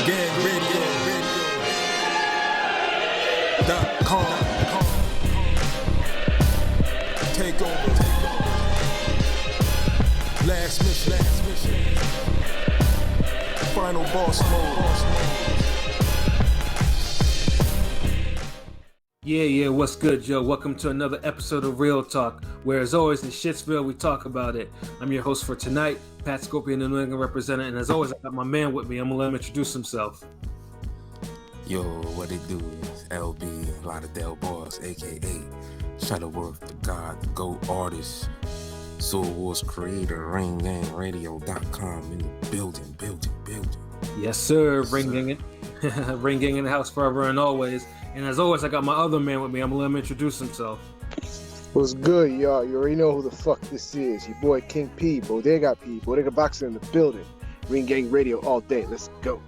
RingGangRadio.com. Take over. Last mission. Final boss mode. Yeah, what's good, Joe? Welcome to another episode of Real Talk, where as always in Shitsville we talk about it. I'm your host for tonight, Pat Scorpion, the New England representative, and as always I got my man with me. I'm gonna let him introduce himself. Yo, what it do is LB, Lauderdale Boss, aka Shutterworth, the God, the GOAT artist, Soul Wars creator, RingGangRadio.com in the building. Yes, sir. Ring Gang in the house forever and always. And as always, I got my other man with me. I'm gonna let him introduce himself. What's good, y'all? You already know who the fuck this is. Your boy King P, Bodega Boxing in the building. Ring Gang Radio all day. Let's go.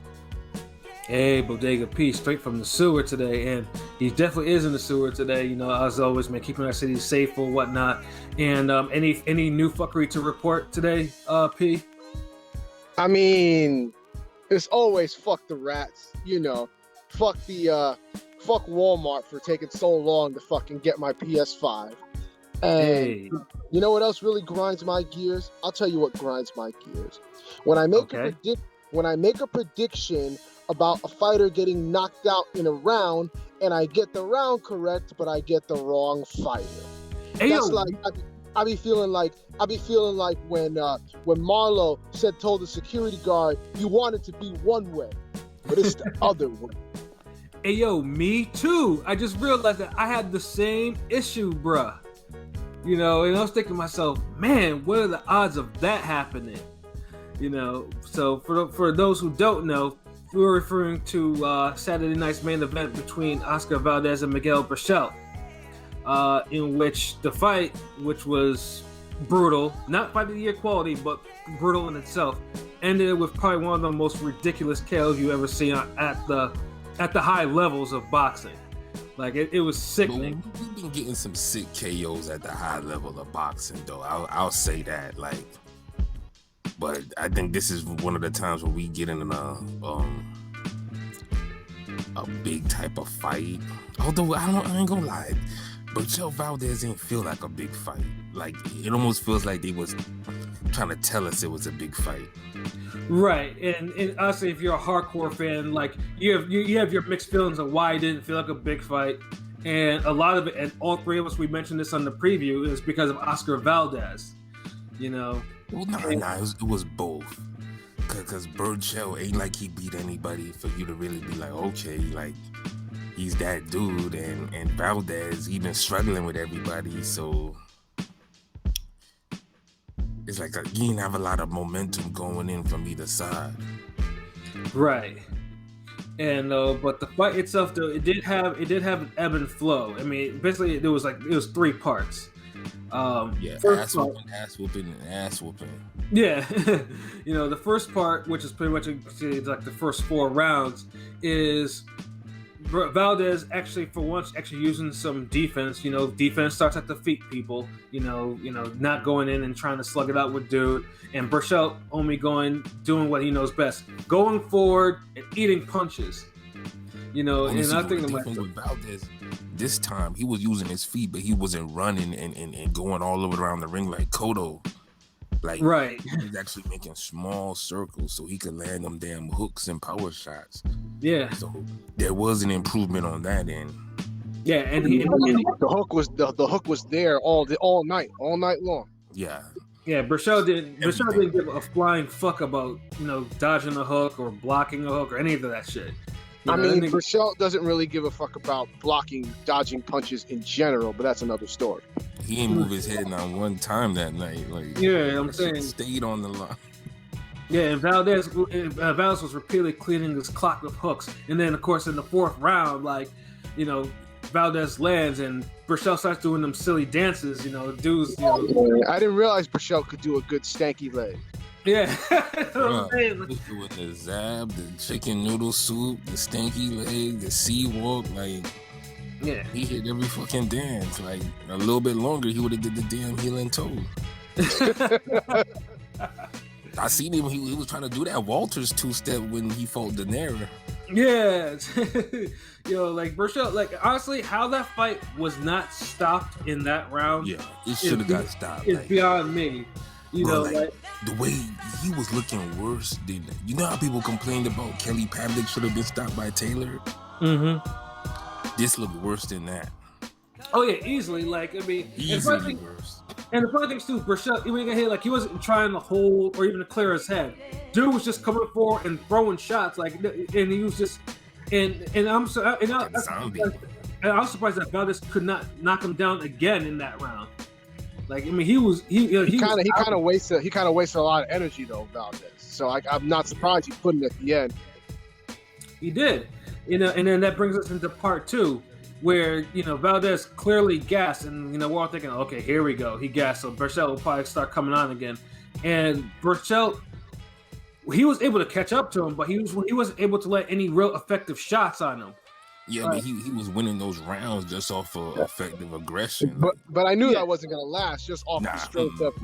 Hey, Bodega P, straight from the sewer today, and he definitely is in the sewer today. You know, as always, man, keeping our city safe or whatnot. And any new fuckery to report today, P? I mean, it's always fuck the rats, you know. Fuck Walmart for taking so long to fucking get my PS5. And You know what else really grinds my gears? I'll tell you what grinds my gears. When I make a prediction about a fighter getting knocked out in a round, and I get the round correct, but I get the wrong fighter. That's like I be feeling like when Marlo told the security guard you want it to be one way, but it's the other way. Hey, yo, me too. I just realized that I had the same issue, bruh. You know, and I was thinking to myself, man, what are the odds of that happening? You know, so for those who don't know, we were referring to Saturday night's main event between Oscar Valdez and Miguel Berchelt, in which the fight, which was brutal, not fight of the year quality, but brutal in itself, ended with probably one of the most ridiculous KOs you ever see at the high levels of boxing. Like it was sickening. We've been getting some sick KOs at the high level of boxing, though. I'll say that. But I think this is one of the times where we get in a big type of fight. Although I ain't gonna lie, Berchelt Valdez ain't feel like a big fight. Like it almost feels like they was trying to tell us it was a big fight. Right, and honestly, if you're a hardcore fan, like you have your mixed feelings of why it didn't feel like a big fight, and a lot of it, and all three of us, we mentioned this on the preview, is because of Oscar Valdez. You know. Well, it was both. Because Berchelt ain't like he beat anybody for you to really be like, okay, like he's that dude, and Valdez, he been struggling with everybody, so it's like you didn't have a lot of momentum going in from either side. Right. And but the fight itself, though, it did have an ebb and flow. I mean, basically, it was three parts. Ass whooping. Yeah, you know, the first part, which is pretty much like the first 4 rounds, is Valdez actually using some defense. You know, defense starts at the feet, people. You know, not going in and trying to slug it out with dude. And Berchelt only doing what he knows best, going forward and eating punches. You know, and I think with Valdez, this time he was using his feet, but he wasn't running and going all over around the ring like Cotto. Like, right. He was actually making small circles so he could land them damn hooks and power shots. Yeah. So there was an improvement on that end. Yeah, and the hook was there all night long. Yeah. Yeah, Berchelt didn't give a flying fuck about, you know, dodging a hook or blocking a hook or any of that shit. I mean, Berchelt doesn't really give a fuck about dodging punches in general, but that's another story. He ain't move his head not one time that night. Like, yeah, I'm saying, stayed on the line. Yeah, and Valdez was repeatedly cleaning his clock with hooks, and then of course in the 4th round, like, you know, Valdez lands and Berchelt starts doing them silly dances. You know, dudes. You know, I didn't realize Berchelt could do a good stanky leg. Yeah. With the zab, the chicken noodle soup, the stanky leg, the sea walk, like, yeah, he hit every fucking dance. Like, a little bit longer, he would have did the damn heel and toe. I seen him. He was trying to do that Walters two-step when he fought De Niro. Yeah, like Berchelt, like honestly, how that fight was not stopped in that round, Yeah, it should have got stopped. It's beyond me. Bro, like, the way he was looking worse than, you know how people complained about Kelly Pavlik should have been stopped by Taylor? Mm-hmm. This looked worse than that. Oh yeah, easily. Like I mean, easily worse. And the funny thing too, Berchelt, even got hit, like he wasn't trying to hold or even to clear his head. Dude was just coming forward and throwing shots, like, and he was just, and I'm surprised that Valdez could not knock him down again in that round. Like, I mean, he kind of wasted a lot of energy though, Valdez. So I'm not surprised he put it at the end. He did, and then that brings us into part two, where Valdez clearly gassed, and we're all thinking, okay, here we go, he gassed, so Berchelt will probably start coming on again. And Berchelt, he was able to catch up to him, but he wasn't able to let any real effective shots on him. Yeah, but he was winning those rounds just off of effective aggression. But I knew that wasn't gonna last, just off the strength of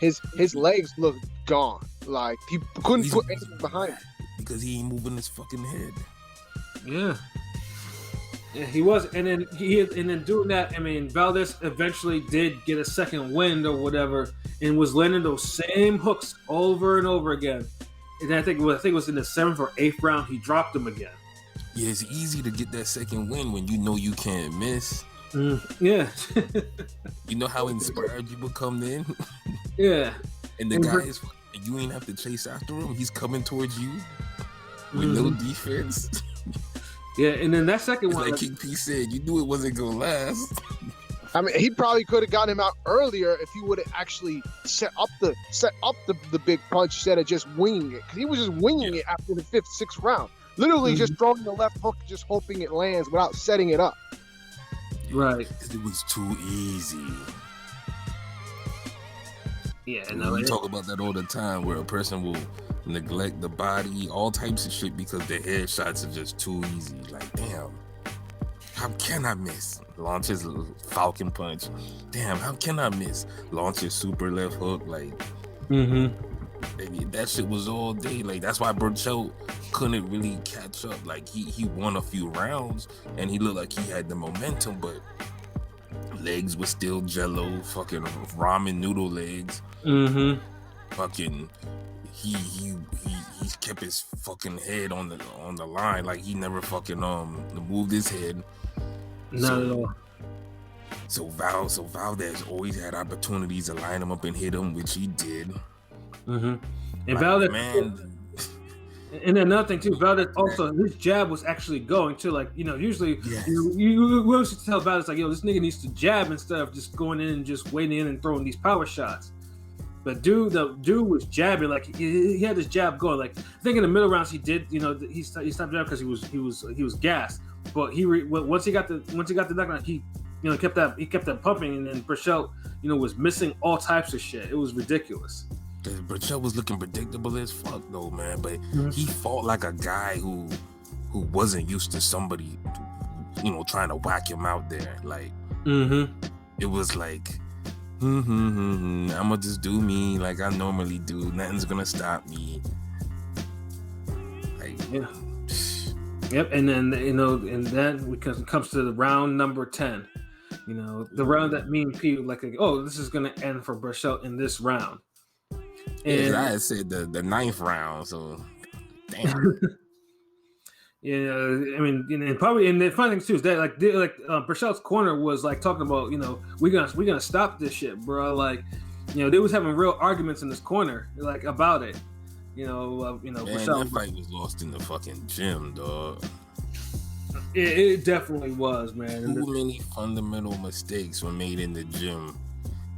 his legs looked gone. Like he couldn't put anything behind him. Because he ain't moving his fucking head. Yeah. Yeah, he was, and then doing that, I mean, Valdez eventually did get a second wind or whatever, and was landing those same hooks over and over again. And I think it was in the 7th or 8th round he dropped them again. Yeah, it's easy to get that second win when you know you can't miss. Yeah. You know how inspired you become then? Yeah. And the guy is, you ain't have to chase after him. He's coming towards you with no defense. Yeah, and then that second one, like King P said, you knew it wasn't gonna last. I mean, he probably could have gotten him out earlier if he would have actually set up the big punch instead of just winging it. Because he was just winging it after the 5th, 6th round, literally just throwing the left hook, just hoping it lands without setting it up. Right? It was too easy. Yeah, we talk about that all the time, where a person will neglect the body, all types of shit, because their headshots are just too easy. Like, damn, how can I miss? Launch his falcon punch. Damn, how can I miss? Launch his super left hook. Like, baby, that shit was all day. Like, that's why Berchelt couldn't really catch up. Like, he won a few rounds and he looked like he had the momentum, but legs were still jello, fucking ramen noodle legs. Fucking he kept his fucking head on the line, like he never fucking moved his head. Not at all. So Valdez always had opportunities to line him up and hit him, which he did. And Valdez, man. And then another thing too, Valdez also, his jab was actually going too. Like, usually you always tell Valdez, like, this nigga needs to jab instead of just going in and just waiting in and throwing these power shots. But dude was jabbing, like he had his jab going. Like, I think in the middle rounds he did, he stopped jabbing because he was gassed. But once he got the knockdown, he kept that pumping, and then Berchelt was missing all types of shit. It was ridiculous. Berchelt was looking predictable as fuck though, man. But he fought like a guy who wasn't used to somebody, trying to whack him out there. Like, it was like, I'ma just do me like I normally do. Nothing's gonna stop me. Like, Yep. And then and then because it comes to the round number 10, the round that me and Pete like, oh, this is gonna end for Berchelt in this round. And I had said the 9th round, so damn. Yeah, I mean, and probably, and the funny thing too is that Berchelt's corner was like talking about, we're gonna stop this shit, bro. Like, they was having real arguments in this corner, like about it. Man, Berchelt, that fight was lost in the fucking gym, dog. It definitely was, man. Too many fundamental mistakes were made in the gym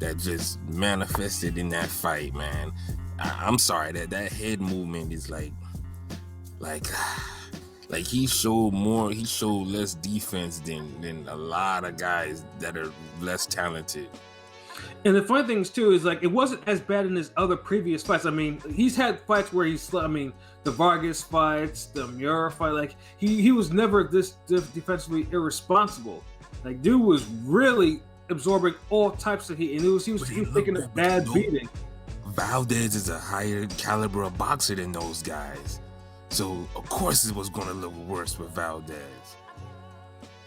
that just manifested in that fight, man. I'm sorry, that head movement is like he showed less defense than a lot of guys that are less talented. And the funny thing too is, like, it wasn't as bad in his other previous fights. I mean, he's had fights where the Vargas fights, the Muir fight, like he was never this defensively irresponsible. Like, dude was really absorbing all types of heat, and he was taking a bad beating. Valdez is a higher caliber of boxer than those guys. So, of course, it was going to look worse with Valdez.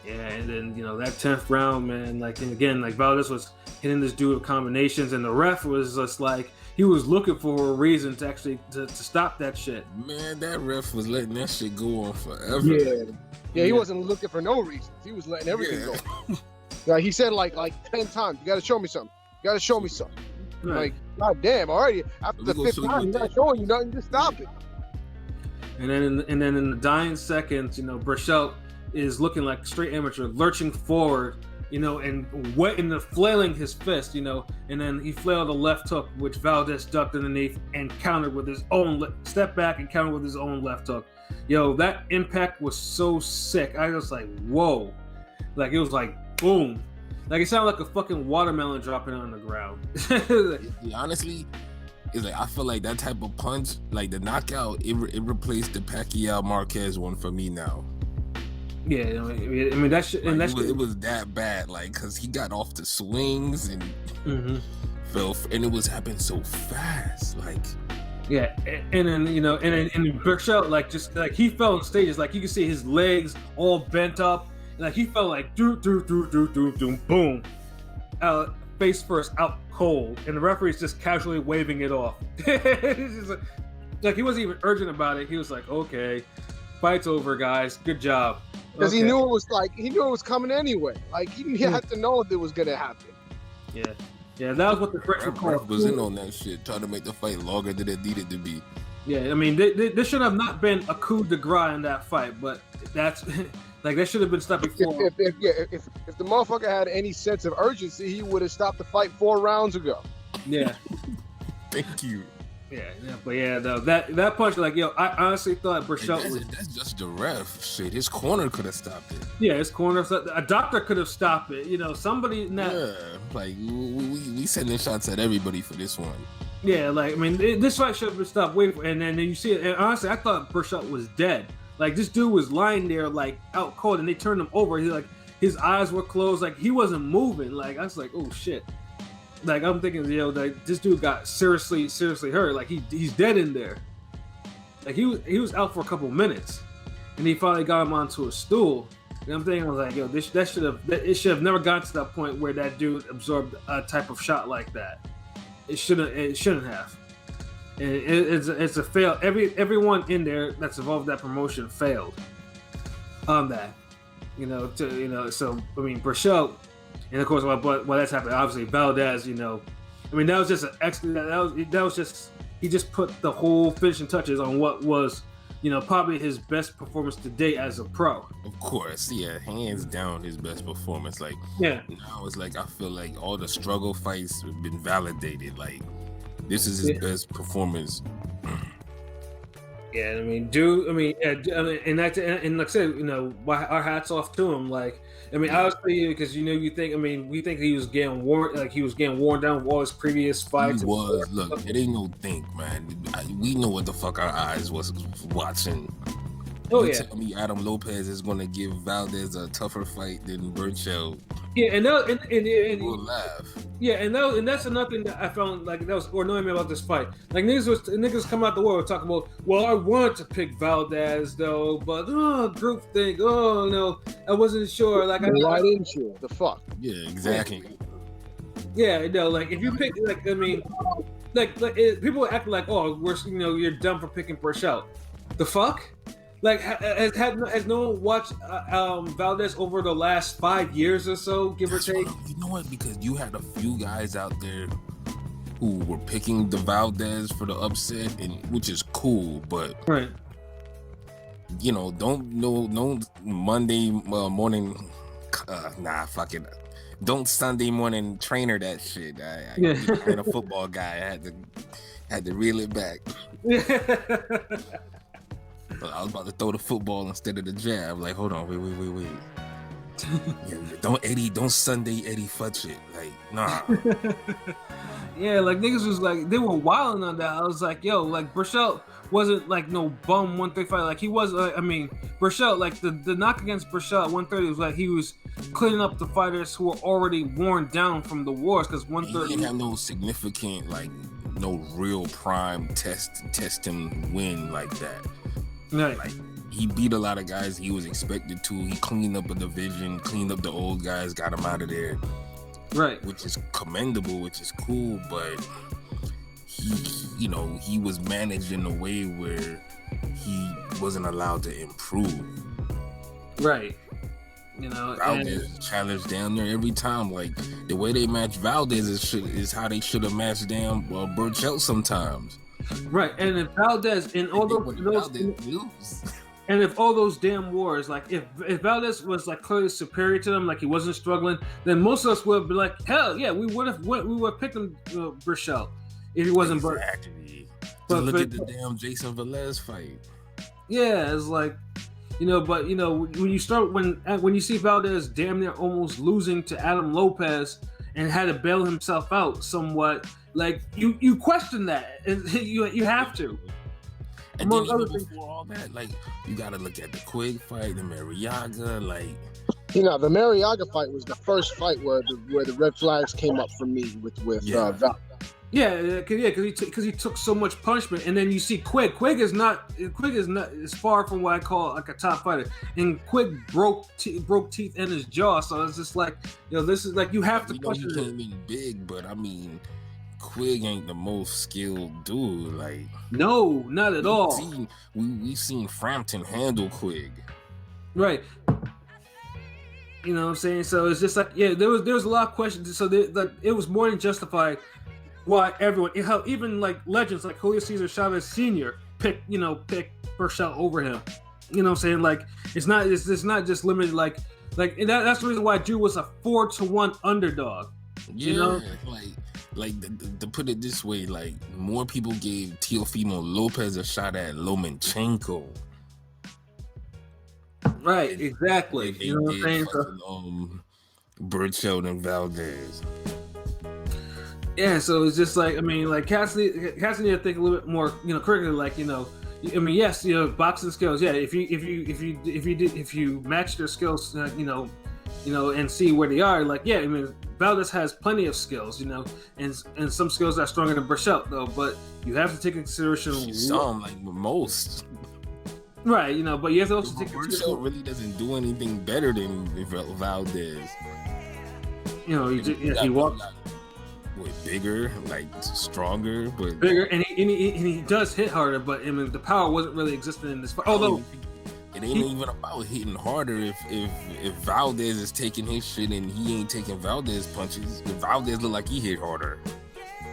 Yeah, and then, that 10th round, man, like, and again, like, Valdez was hitting this dude with combinations, and the ref was just like, he was looking for a reason to actually to stop that shit. Man, that ref was letting that shit go on forever. Yeah, he wasn't looking for no reasons. He was letting everything go. Like he said, like 10 times, you got to show me something. You got to show me something. Right. Like, god damn, already after the 5th time, he's not showing you nothing. Just stop it. And then in the dying seconds, Berchelt is looking like straight amateur, lurching forward, and flailing his fist, and then he flailed a left hook, which Valdez ducked underneath and countered with his own step back and countered with his own left hook. That impact was so sick. I was like, whoa, like it was like boom, like it sounded like a fucking watermelon dropping on the ground. Honestly, it's like I feel like that type of punch, like the knockout, it replaced the Pacquiao Marquez one for me now. Yeah, I mean that shit, and it was that bad, like, cause he got off the swings and fell, and it was happening so fast, like. Yeah, and then and Berchelt, like, just like he fell in stages, like you can see his legs all bent up, like he fell like boom, face first out cold, and the referee's just casually waving it off. It's just like he wasn't even urgent about it. He was like, okay, fight's over, guys, good job. Because he knew it was coming anyway. Like he had to know if it was gonna happen. Yeah, that was what the French was in on that shit, trying to make the fight longer than it needed to be. Yeah, I mean, this should have not been a coup de grace in that fight, but that's like that should have been stopped before. If the motherfucker had any sense of urgency, he would have stopped the fight 4 rounds ago. Yeah. Thank you. Yeah, no, that punch, like, I honestly thought Berchelt was. That's just the ref. Shit, his corner could have stopped it. Yeah, his corner. A doctor could have stopped it. Somebody. Yeah, like we sending shots at everybody for this one. Yeah, like, I mean, this fight should have been stopped way before, and then you see it. And honestly, I thought Berchelt was dead. Like, this dude was lying there, like, out cold, and they turned him over. He, like, his eyes were closed, like he wasn't moving. Like, I was like, oh shit. Like, I'm thinking, like, this dude got seriously hurt. Like, he's dead in there. Like, he was out for a couple minutes, and he finally got him onto a stool. And I'm thinking, I was like, it should have never gotten to that point where that dude absorbed a type of shot like that. It shouldn't have. And it's a fail. Everyone in there that's involved in that promotion failed on that. So I mean, Berchelt. And of course, what that's happened, obviously, Valdez, I mean, that was just an excellent. That was just, he just put the whole finishing touches on what was, probably his best performance to date as a pro. Of course, yeah, hands down his best performance. Like, yeah, now it's like I feel like all the struggle fights have been validated. Like, this is his best performance. Yeah, I mean, and like I said, our hats off to him. Like, I mean, obviously, because we think he was getting worn down with all his previous fights. He was. Look, it ain't no think, man. We know what the fuck our eyes was watching. Oh, you yeah. tell me Adam Lopez is gonna give Valdez a tougher fight than Berchelt. Yeah, and we'll laugh. Yeah, and that's another thing that I found like that was annoying me about this fight. Like niggas come out the world talking about, well, I wanted to pick Valdez though, but group think, oh no, I wasn't sure. Like, why didn't you? The fuck? Yeah, exactly. Yeah, like if you pick, like, I mean, like people act like, oh, you're dumb for picking Berchelt. The fuck? Like, has no one watched Valdez over the last 5 years or so, give or take? You know what? Because you had a few guys out there who were picking the Valdez for the upset, and which is cool, but right. Don't Monday morning. Fuck it. Don't Sunday morning trainer that shit. I been a football guy. I had to reel it back. I was about to throw the football instead of the jab. Like, hold on, wait. Don't Sunday Eddie Futch it. Like, nah. Yeah, like niggas was like, they were wilding on that. I was like, yo, like Berchelt wasn't like no bum 135. Like he was, Berchelt, like the knock against Berchelt 130 was like he was cleaning up the fighters who were already worn down from the wars, because 130 he didn't have no significant like no real prime test him win like that. Right. Like, he beat a lot of guys he was expected to. He cleaned up a division, cleaned up the old guys, got him out of there. Right. Which is commendable, which is cool, but he was managed in a way where he wasn't allowed to improve. Right. You know, Valdez challenged down there every time. Like, the way they match Valdez is how they should have matched down Berchelt sometimes. Right, and if Valdez and all those and if all those damn wars, like if Valdez was like clearly superior to them, like he wasn't struggling, then most of us would be like, hell yeah, we would have picked him Berchelt if he wasn't exactly. But look at the damn Jason Velez fight. Yeah, it's like, but when you see Valdez damn near almost losing to Adam Lopez and had to bail himself out somewhat, like you question that, and you have to. And then even before all that, like, you gotta look at the Quig fight, the Mariaga, like. The Mariaga fight was the first fight where the red flags came up for me with Valdez. Yeah, because he took so much punishment, and then you see Quig. Quig is far from what I call like a top fighter, and Quig broke teeth in his jaw. So it's just like, this is like you have to question it. He came in big, but I mean, Quig ain't the most skilled dude. Like, no, not at all. We've seen Frampton handle Quig. Right. You know what I'm saying? So it's just like, there was a lot of questions. So it was more than justified why everyone, even like legends like Julio Cesar Chavez Sr. picked Berchelt over him. You know what I'm saying? Like, it's not just limited like that's the reason why Drew was a 4-1 underdog. Yeah, like to put it this way, like, more people gave Teofimo Lopez a shot at Lomachenko. Right, exactly. Like, you know what I'm saying? Berchelt and Valdez. Yeah, so it's just like, I mean, like Cassidy need to think a little bit more, critically. Like, I mean, yes, boxing skills. Yeah, if you match their skills, and see where they are. Like, yeah, I mean, Valdez has plenty of skills, and some skills are stronger than Berchelt, though. But you have to take into consideration some, like most. Right, but you have to also take Berchelt really doesn't do anything better than Valdez. He walks. Bigger, like stronger, but bigger, and he does hit harder. But I mean, the power wasn't really existing in this fight. Although it ain't even about hitting harder. If Valdez is taking his shit and he ain't taking Valdez punches, Valdez look like he hit harder.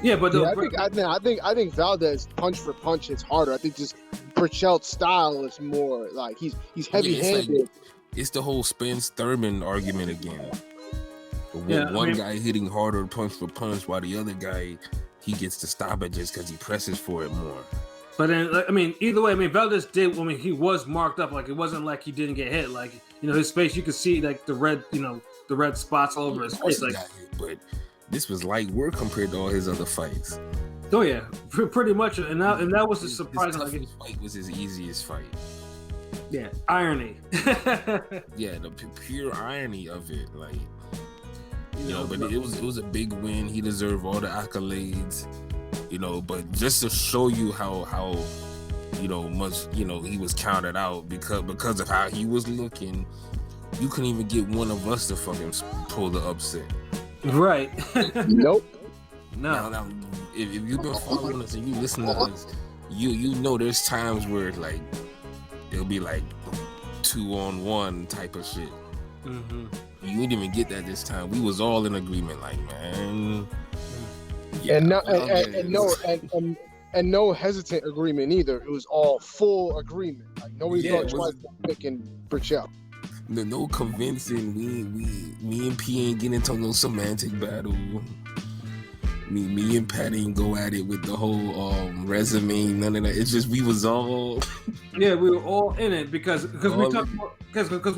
Yeah, but I think Valdez punch for punch hits harder. I think just Berchelt's style is more like he's heavy-handed. It's the whole Spence Thurman argument again. One guy hitting harder punch for punch, while the other guy, he gets to stop it just because he presses for it more. But then, I mean, either way, I mean, Valdez did. I mean, he was marked up. Like, it wasn't like he didn't get hit. Like, his face, you could see like the red spots all over his face. Like, but this was light work compared to all his other fights. Oh yeah, pretty much. And that was the surprise. His fight was his easiest fight. Yeah, irony. Yeah, the pure irony of it, like. But it was a big win. He deserved all the accolades, but just to show you how much he was counted out because of how he was looking, you couldn't even get one of us to fucking pull the upset. Right. Nope. No. Now, if you've been following us and you listen to us, you know there's times where like it'll be like 2-on-1 type of shit. Mm-hmm. You didn't even get that this time. We was all in agreement, like, man. Yeah, and no hesitant agreement either. It was all full agreement. Like, nobody thought twice about picking Berchelt. No convincing. Me and P ain't getting into no semantic battle. Me and Pat ain't go at it with the whole resume. None of that. It's just we was all. Yeah, we were all in it because we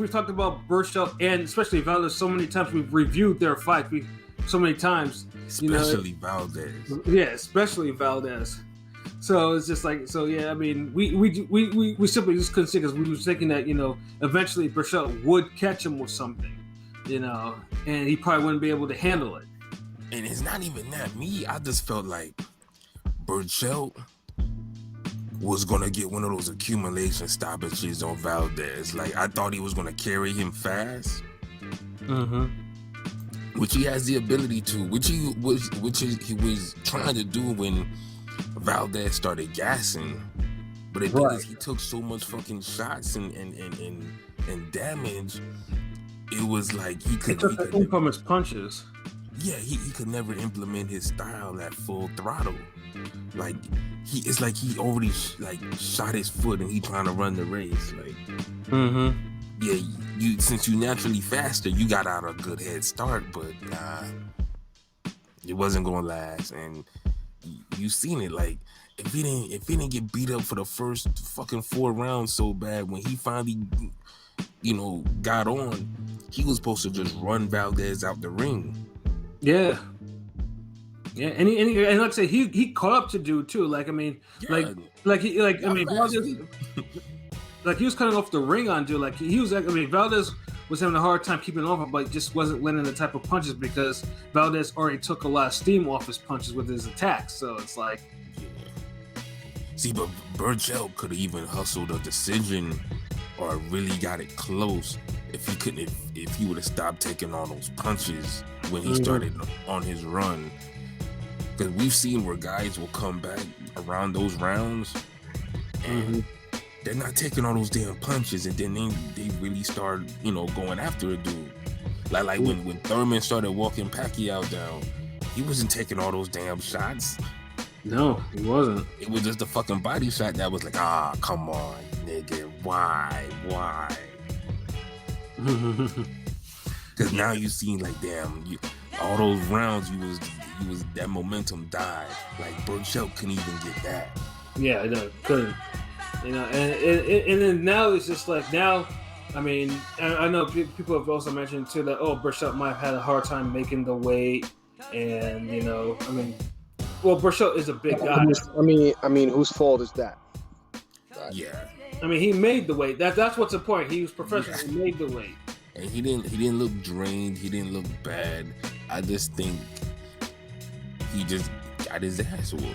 talked about Berchelt and especially Valdez so many times. We've reviewed their fight so many times. Especially Valdez. Yeah, especially Valdez. So it's just like, so yeah. I mean, we simply just couldn't see because we were thinking that eventually Berchelt would catch him with something, and he probably wouldn't be able to handle it. And it's not even that. I just felt like Berchelt was gonna get one of those accumulation stoppages on Valdez. Like, I thought he was gonna carry him fast, which he has the ability to, which he was trying to do when Valdez started gassing. But the thing is, he took so much fucking shots and damage. It was like he took from his punches. Yeah, he could never implement his style at full throttle. Like, it's like he already shot his foot and he trying to run the race. Like, yeah, you since you naturally faster, you got out a good head start, but nah, it wasn't gonna last. And you seen it. Like, if he didn't get beat up for the first fucking 4 rounds so bad, when he finally, got on, he was supposed to just run Valdez out the ring. Yeah. Yeah, and like I say, he caught up to dude too. Like, I mean, Valdez, like he was cutting off the ring on dude. Like, he was like, I mean, Valdez was having a hard time keeping off, but just wasn't landing the type of punches because Valdez already took a lot of steam off his punches with his attacks. So it's like, see, but Berchelt could have even hustled a decision or really got it close if he would have stopped taking all those punches when he started on his run. Because we've seen where guys will come back around those rounds and they're not taking all those damn punches, and then they really start, going after a dude. Like when Thurman started walking Pacquiao down, he wasn't taking all those damn shots. No, he wasn't. It was just a fucking body shot that was like, come on, nigga, why? Because now you seen, like, damn, all those rounds you was that momentum died. Like, Berchelt couldn't even get that. Yeah, I know, couldn't. And then now it's just like, now, I mean, I know people have also mentioned too that, Berchelt might have had a hard time making the weight, and I mean, well, Berchelt is a big guy. I mean, whose fault is that? Yeah. I mean, he made the weight. That's what's the point. He was professional. Yeah. He made the weight. And he didn't look drained. He didn't look bad. I just think he just got his ass whooped.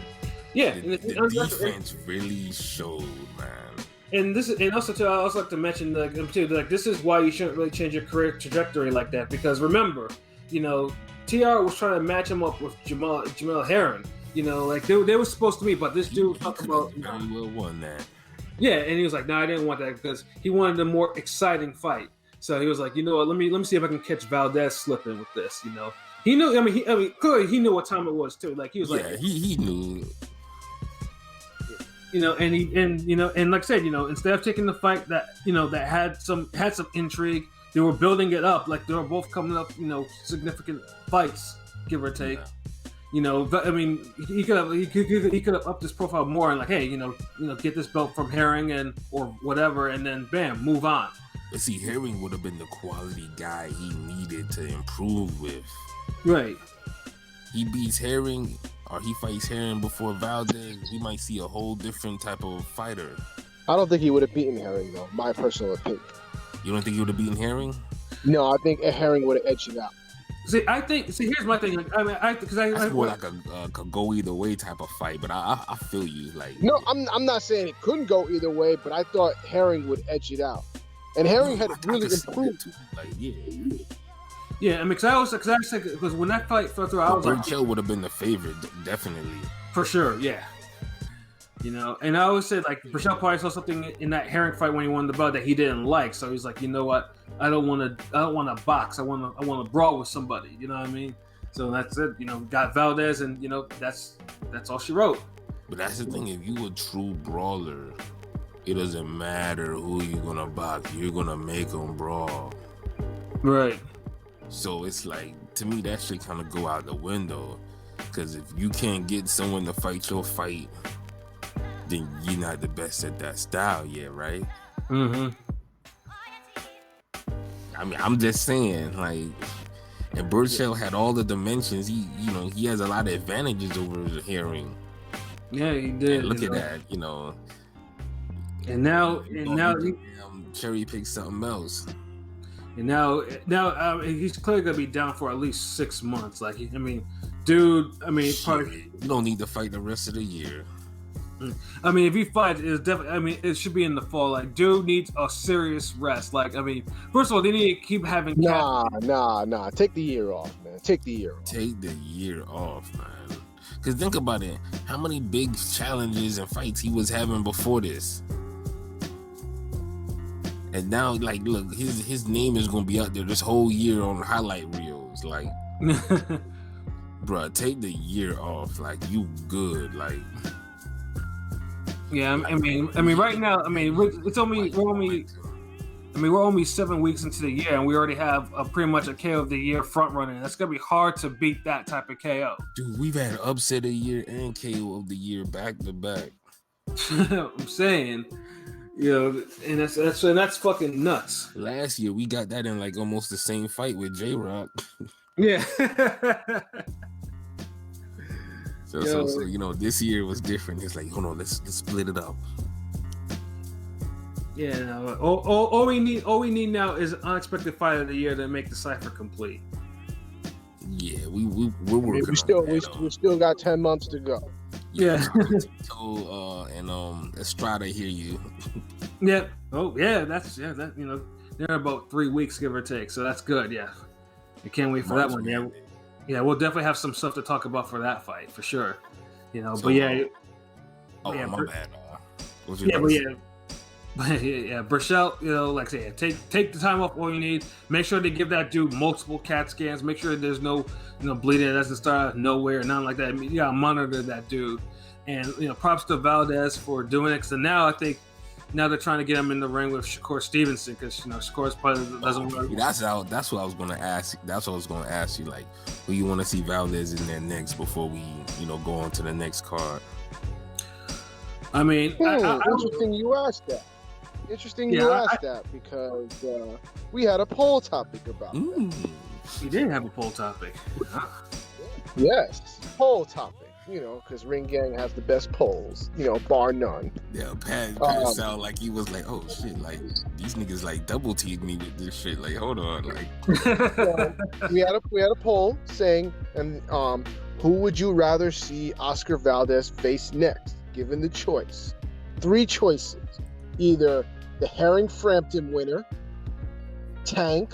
Yeah, the defense really showed, man. And also too, I also like to mention this is why you shouldn't really change your career trajectory like that, because remember, TR was trying to match him up with Jamel Herring. Like they were supposed to meet, but this dude was talking about very well won that. Yeah, and he was like, "No, I didn't want that," because he wanted a more exciting fight. So he was like, "You know what? Let me see if I can catch Valdez slipping with this." He knew. I mean, clearly he knew what time it was too. Like he was he knew. And like I said, instead of taking the fight that that had some intrigue, they were building it up. Like they were both coming up, significant fights, give or take. Yeah. I mean, he could have upped his profile more and like, hey, get this belt from Herring or whatever, and then bam, move on. But see, Herring would have been the quality guy he needed to improve with. Right. He beats Herring, or he fights Herring before Valdez, we might see a whole different type of fighter. I don't think he would have beaten Herring, though. My personal opinion. You don't think he would have beaten Herring? No, I think Herring would have edged it out. See, here's my thing. Like, I mean, that's more like a go either way type of fight. But I feel you. Like, no, I'm not saying it couldn't go either way, but I thought Herring would edge it out, and Herring had really improved. Like, yeah. I mean, because when that fight fell through, I was like, Berchelt would have been the favorite, definitely. For sure, yeah. And I always said like Berchelt probably saw something in that Herring fight when he won the belt that he didn't like, so he's like, you know what? I don't want to box. I want to brawl with somebody. You know what I mean? So that's it. Got Valdez, and that's all she wrote. But that's the thing. If you a true brawler, it doesn't matter who you're gonna box. You're gonna make them brawl. Right. So it's like, to me, that should kind of go out the window, because if you can't get someone to fight your fight, then you're not the best at that style yet, right? Mm-hmm. I mean, I'm just saying, like, and Berchelt had all the dimensions. He has a lot of advantages over Herring. Yeah, he did. And look at that, And now he cherry pick something else. And now he's clearly gonna be down for at least 6 months. Like, dude dude. I mean, Shit, you don't need to fight the rest of the year. I mean, if he fights, it's definitely. I mean, it should be in the fall. Like, dude needs a serious rest. Like, I mean, first of all, they need to keep having. Nah. Take the year off, man. Take the year off. Take the year off, man. Because think about it. How many big challenges and fights he was having before this? And now, like, look, his name is going to be out there this whole year on highlight reels. Like, bruh, take the year off. Like, you good. Like... Yeah, I mean, right now, I mean, we're only 7 weeks into the year, and we already have pretty much a KO of the year front running. That's gonna be hard to beat that type of KO. Dude, we've had upset of the year and KO of the year back to back. I'm saying, you know, and that's fucking nuts. Last year we got that in like almost the same fight with J-Rock. Yeah. So you know, this year was different. It's like, hold on, let's split it up. Yeah, no, all we need now is an unexpected fight of the year to make the cipher complete. Yeah, we're working. We still got 10 months to go. Yeah. So and Estrada hear you. Yeah. Oh yeah, that you know, they're about 3 weeks give or take, so that's good. Yeah, I can't wait for that one. Yeah. Yeah, we'll definitely have some stuff to talk about for that fight, for sure. You know, so, but yeah. Oh, yeah, my bad. Berchelt, you know, like I say, take the time off all you need. Make sure they give that dude multiple CAT scans. Make sure there's no, bleeding that doesn't start out of nowhere, nothing like that. I mean, you gotta monitor that dude. And, props to Valdez for doing it. So now I think, they're trying to get him in the ring with Shakur Stevenson because Shakur's probably doesn't work. That's what I was gonna ask. That's what I was gonna ask you. Like, who you want to see Valdez in there next before we, go on to the next card? I mean, interesting you asked that. That because we had a poll topic about that. We did have a poll topic. Yes, poll topic. Because Ring Gang has the best polls, bar none. Yeah, Pat sound like he was like, oh shit, like these niggas like double teamed me with this shit. Like, hold on, like. So, we had a poll saying, and who would you rather see Oscar Valdez face next? Given the choice, 3 choices: either the Herring Frampton winner, Tank,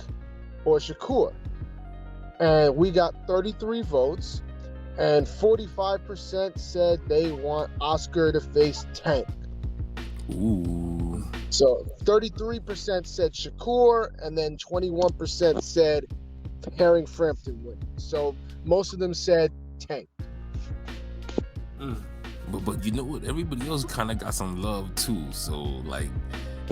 or Shakur. And we got 33 votes. And 45% said they want Oscar to face Tank. Ooh. So 33% said Shakur, and then 21% said Herring Frampton win. So most of them said Tank. But you know what? Everybody else kind of got some love too. So like,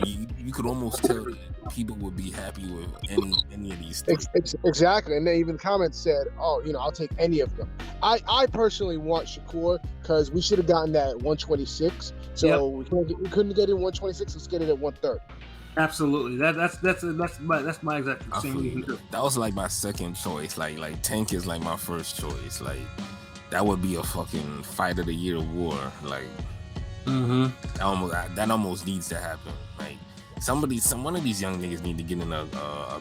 you could almost tell that people would be happy with any of these things. Exactly, and they even comments said, "Oh, I'll take any of them." I personally want Shakur because we should have gotten that at 126. So we couldn't get it at 126. Let's get it at 130. Absolutely, that's my exact same reason. That was like my second choice. Like Tank is like my first choice. Like that would be a fucking fight of the year war. Like. That almost needs to happen. Like one of these young niggas need to get in a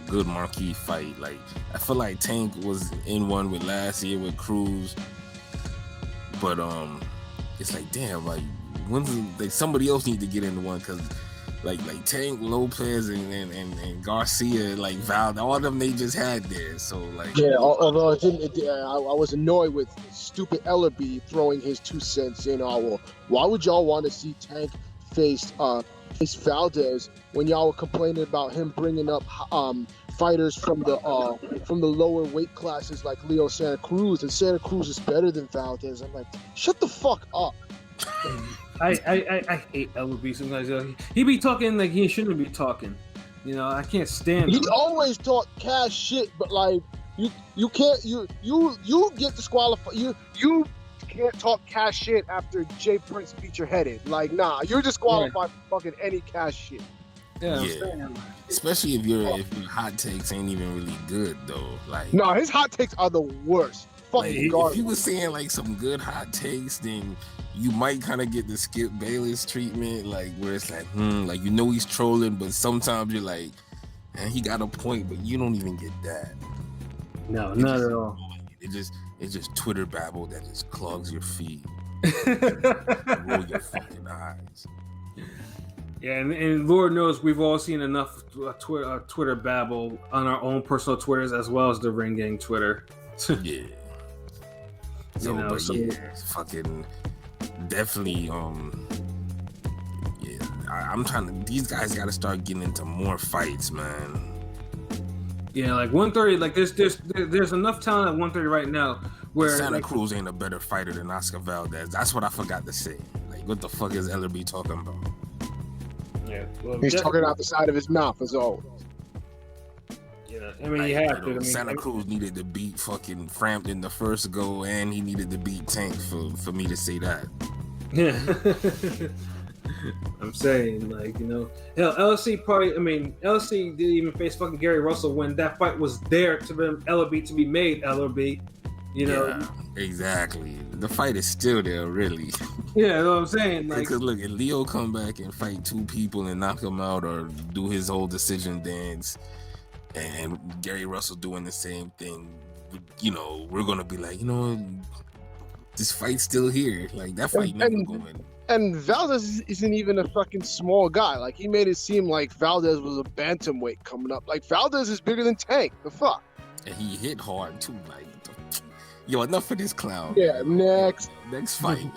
good marquee fight. Like I feel like Tank was in one with last year with Cruz, but it's like damn, like somebody else need to get into one because like Tank, Lopez, and Garcia, like Val, all of them they just had there. So like although I was annoyed with stupid Ellerby throwing his 2 cents in. Why would y'all want to see Tank face Valdez when y'all were complaining about him bringing up fighters from the lower weight classes like Leo Santa Cruz, and Santa Cruz is better than Valdez? I'm like, shut the fuck up. I hate Ellerby sometimes. He be talking like he shouldn't be talking. I can't stand him. He always talk cash shit, but like you can't you get disqualified. You can't talk cash shit after Jay Prince beat your head in. Like, nah, you're disqualified for fucking any cash shit. Yeah. Especially if your hot takes ain't even really good though. Like, no, his hot takes are the worst. Fucking if you was saying like some good hot takes, then you might kind of get the Skip Bayless treatment, like where it's like, like he's trolling, but sometimes you're like, man, he got a point, but you don't even get that. No, not at all. It It's just Twitter babble that just clogs your feed. Roll your fucking eyes. Yeah, and Lord knows we've all seen enough Twitter babble on our own personal Twitters as well as the Ring Gang Twitter. Yeah. Fucking definitely. Yeah, I'm trying to. These guys got to start getting into more fights, man. Yeah, like 130. Like there's enough talent at 130 right now where Santa like, Cruz ain't a better fighter than Oscar Valdez. That's what I forgot to say. Like, what the fuck is Ellerby talking about? Yeah, well, He's talking out the side of his mouth, as always. Yeah, I mean, you have to. I mean, Santa Cruz needed to beat fucking Frampton the first go, and he needed to beat Tank for me to say that. Yeah. I'm saying, like, you know, hell, LC probably. I mean, LC didn't even face fucking Gary Russell when that fight was there to be LB to be made. LB, you know. Yeah, exactly. The fight is still there, really. Yeah, you know what I'm saying. Like, because look, if Leo come back and fight two people and knock him out, or do his whole decision dance, and Gary Russell doing the same thing, you know, we're gonna be like, you know, this fight's still here. Like that fight never going. And Valdez isn't even a fucking small guy. Like, he made it seem like Valdez was a bantamweight coming up. Like, Valdez is bigger than Tank. The fuck? And he hit hard too. Like, yo, enough of this clown. Yeah, next fight, man.